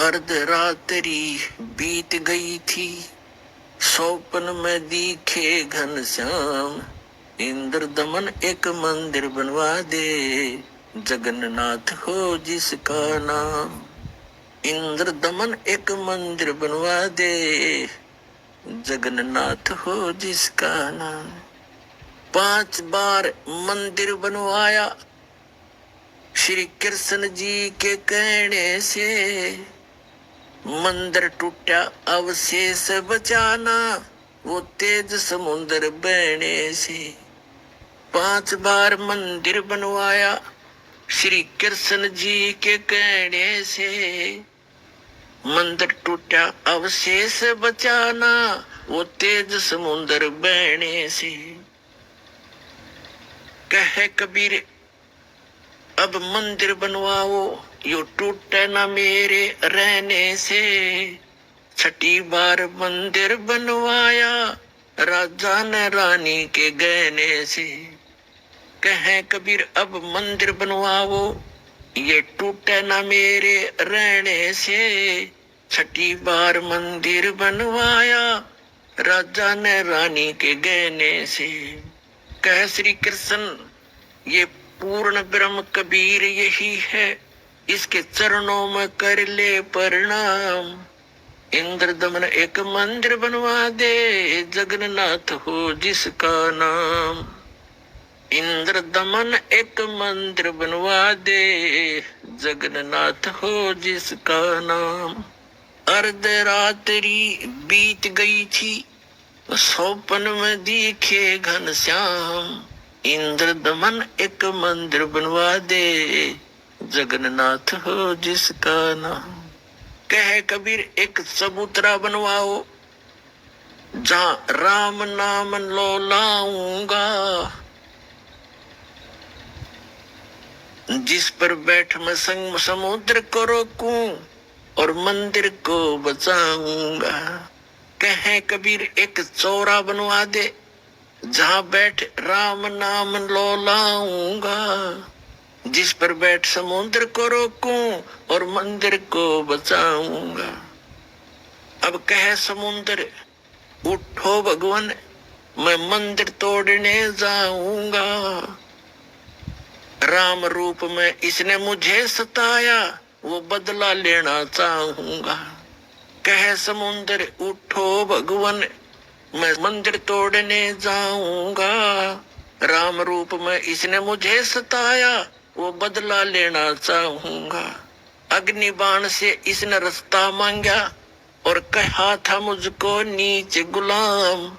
अर्धरात्रि बीत गई थी, स्वप्न में दिखे घनश्याम। इंद्र दमन एक मंदिर बनवा दे, जगन्नाथ हो जिसका नाम। इंद्र दमन एक मंदिर बनवा दे, जगन्नाथ हो जिसका नाम। 5 बार मंदिर बनवाया श्री कृष्ण जी के कहने से, मंदिर टूटा अवशेष बचाना, वो तेज समुद्र बहने से। 5 बार मंदिर बनवाया श्री कृष्ण जी के कहने से, मंदिर टूटा अवशेष बचाना, वो तेज समुद्र बहने से। कहे कबीर अब मंदिर बनवाओ, यो टूटे ना मेरे रहने से। 6ठी बार मंदिर बनवाया राजा ने रानी के गहने से। कहे कबीर अब मंदिर बनवाओ, ये टूटे ना मेरे रहने से। 6ठी बार मंदिर बनवाया राजा ने रानी के गहने से। कह श्री कृष्ण ये पूर्ण ब्रह्म कबीर यही है, इसके चरणों में कर ले प्रणाम। इंद्र दमन एक मंदिर बनवा दे, जगन्नाथ हो जिसका नाम। इंद्र दमन एक मंदिर बनवा दे, जगन्नाथ हो जिसका नाम। अर्धरात्रि बीत गई थी, स्वप्न में दिखे घनश्याम। इंद्र दमन एक मंदिर बनवा दे, जगन्नाथ हो जिसका नाम। कहे कबीर एक चबूतरा बनवाओ, जहां राम नाम लो लाऊंगा। जिस पर बैठ मैं संग समुद्र को रोकूं, और मंदिर को बचाऊंगा। कहे कबीर एक चौरा बनवा दे, जहां बैठ राम नाम लो लाऊंगा। जिस पर बैठ समुद्र को रोकूं, और मंदिर को बचाऊंगा। अब कहे समुद्र उठो भगवान, मैं मंदिर तोड़ने जाऊंगा। राम रूप में इसने मुझे सताया, वो बदला लेना चाहूंगा। कहे समुद्र उठो भगवान, मैं मंदिर तोड़ने जाऊंगा। राम रूप में इसने मुझे सताया, वो बदला लेना चाहूंगा। अग्नि बाण से इसने रास्ता मांगा, और कहा था मुझको नीच गुलाम।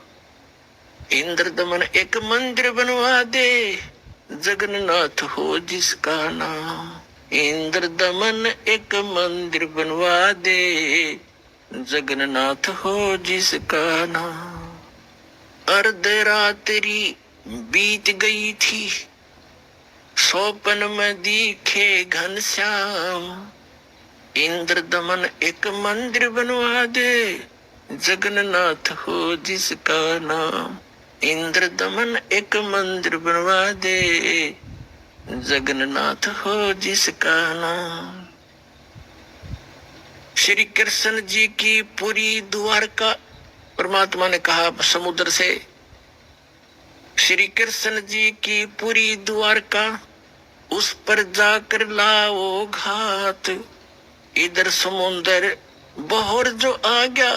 इंद्र दमन एक मंदिर बनवा दे, जगन्नाथ हो जिसका नाम। इंद्र दमन एक मंदिर बनवा दे, जगन्नाथ हो जिसका नाम। अर्धरात्रि बीत गई थी, स्वप्न में दिखे घनश्याम। इंद्र दमन एक मंदिर बनवा दे, जगन्नाथ हो जिसका नाम। इंद्र दमन एक मंदिर बनवा दे, जगन्नाथ हो जिसका नाम। श्री कृष्ण जी की पूरी द्वारका, परमात्मा ने कहा समुद्र से, श्री कृष्ण जी की पूरी द्वारका, उस पर जाकर लाओ घात। इधर समुद्र बहर जो आ गया,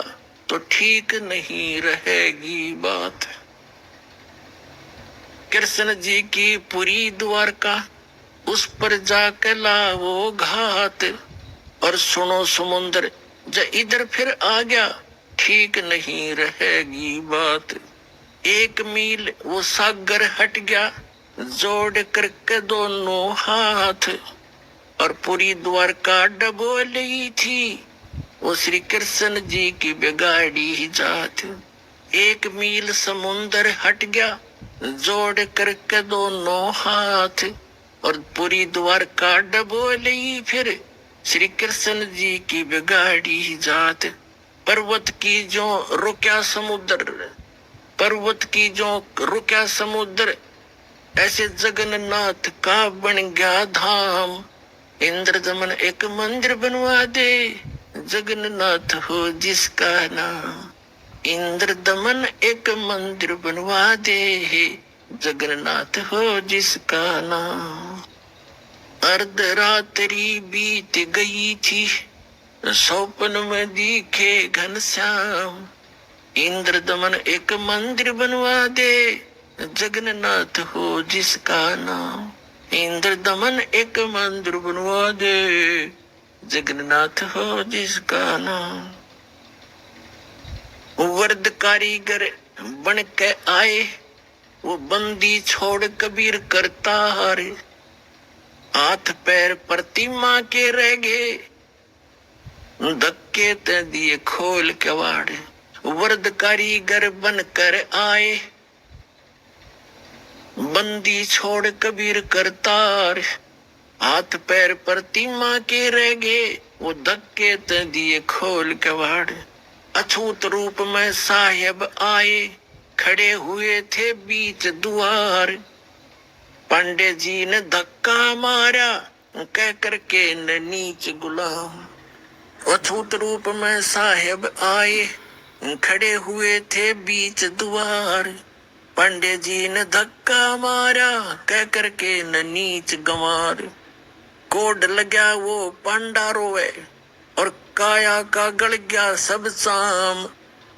तो ठीक नहीं रहेगी बात। कृष्ण जी की पूरी द्वारका, उस पर जाकर लाओ घात। और सुनो समुद्र जब इधर फिर आ गया, ठीक नहीं रहेगी बात। 1 मील वो सागर हट गया, जोड़ करके दोनों हाथ। और पूरी द्वारका डबोली थी, वो श्री कृष्ण जी की बिगाड़ी जात। 1 मील समुद्र हट गया, जोड़ करके दोनों हाथ। और पूरी द्वारका डबोली फिर श्री कृष्ण जी की बिगाड़ी जात। पर्वत की जो रुका समुद्र, पर्वत की जो रुका समुद्र, ऐसे जगन्नाथ का बन गया धाम। इंद्र दमन एक मंदिर बनवा दे, जगन्नाथ हो जिसका नाम। इंद्र दमन एक मंदिर बनवा दे, जगन्नाथ हो जिसका नाम। अर्धरात्रि बीत गई थी, सौपन में दिखे घनश्याम। इंद्र दमन एक मंदिर बनवा दे, जगन्नाथ हो जिसका नाम। इंद्र दमन एक मंदिर बनवा दे, जगन्नाथ हो जिसका नाम। वर्द कारीगर बन के आए, वो बंदी छोड़ कबीर करता हारे। हाथ पैर प्रतिमा के रह गए, धक्के ते दिए खोल के वाड़े। वर्द कारीगर बन कर आए, बंदी छोड़ कबीर करतार। हाथ पैर प्रतिमा के रह गए, वो धक्के ते दिए खोल के वाड़े। अछूत रूप में साहेब आए, खड़े हुए थे बीच द्वार। पांडे जी ने धक्का मारा, कह करके न नीच गुलाम। अछूत रूप में साहेब आए, खड़े हुए थे बीच द्वार। पांडे जी ने धक्का मारा, कह करके न नीच गंवार। कोड लगा वो पांडा रोए, और काया का गल गया सब शाम।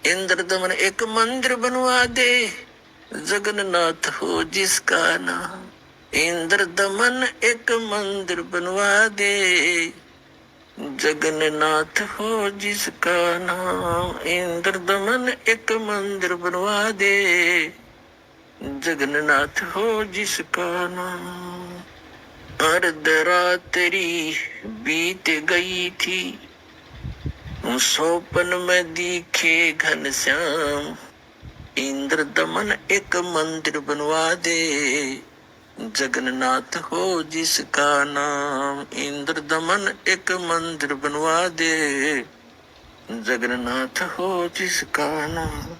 इंद्र दमन एक मंदिर बनवा दे, जगन्नाथ हो जिसका नाम। इंद्र दमन एक मंदिर बनवा दे, जगन्नाथ हो जिसका नाम। इंद्र दमन एक मंदिर बनवा दे, जगन्नाथ हो जिसका नाम। अर्धरात्रि बीत गई थी, सौपन में दिखे घनश्याम। इंद्र दमन एक मंदिर बनवा दे, जगन्नाथ हो जिसका नाम। इंद्र दमन एक मंदिर बनवा दे, जगन्नाथ हो जिसका नाम।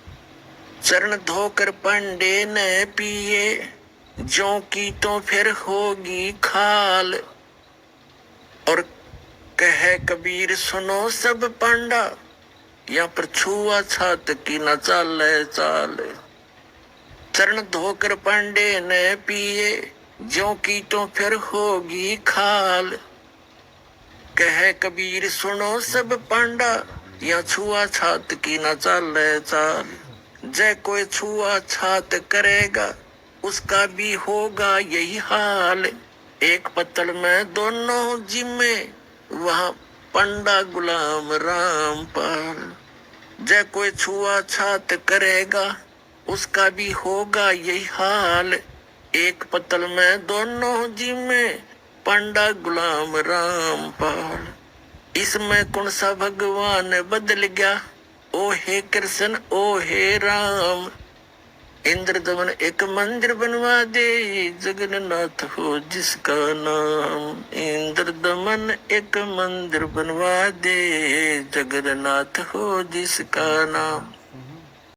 चरण धोकर पांडे ने पिए, ज्यों की तो फिर होगी खाल। और कहे कबीर सुनो सब पांडा, या पर छुआ छात की न चाले चाल। चरण धोकर पांडे ने पिए, ज्यों की तो फिर होगी खाल। कहे कबीर सुनो सब पांडा, या छुआ छात की न चाले चाल। जय कोई छुआ छात करेगा, उसका भी होगा यही हाल। एक पत्तल में दोनों जिम्मे, वहाँ पंडा गुलाम रामपाल। जय कोई छुआ छात करेगा, उसका भी होगा यही हाल। एक पत्तल में दोनों जिम्मे, पंडा गुलाम रामपाल। इसमें कौन सा भगवान बदल गया, ओ हे कृष्ण ओ हे राम। इंद्र दमन एक मंदिर बनवा दे, जगन्नाथ हो जिसका नाम। इंद्र दमन एक मंदिर बनवा दे, जगन्नाथ हो जिसका नाम।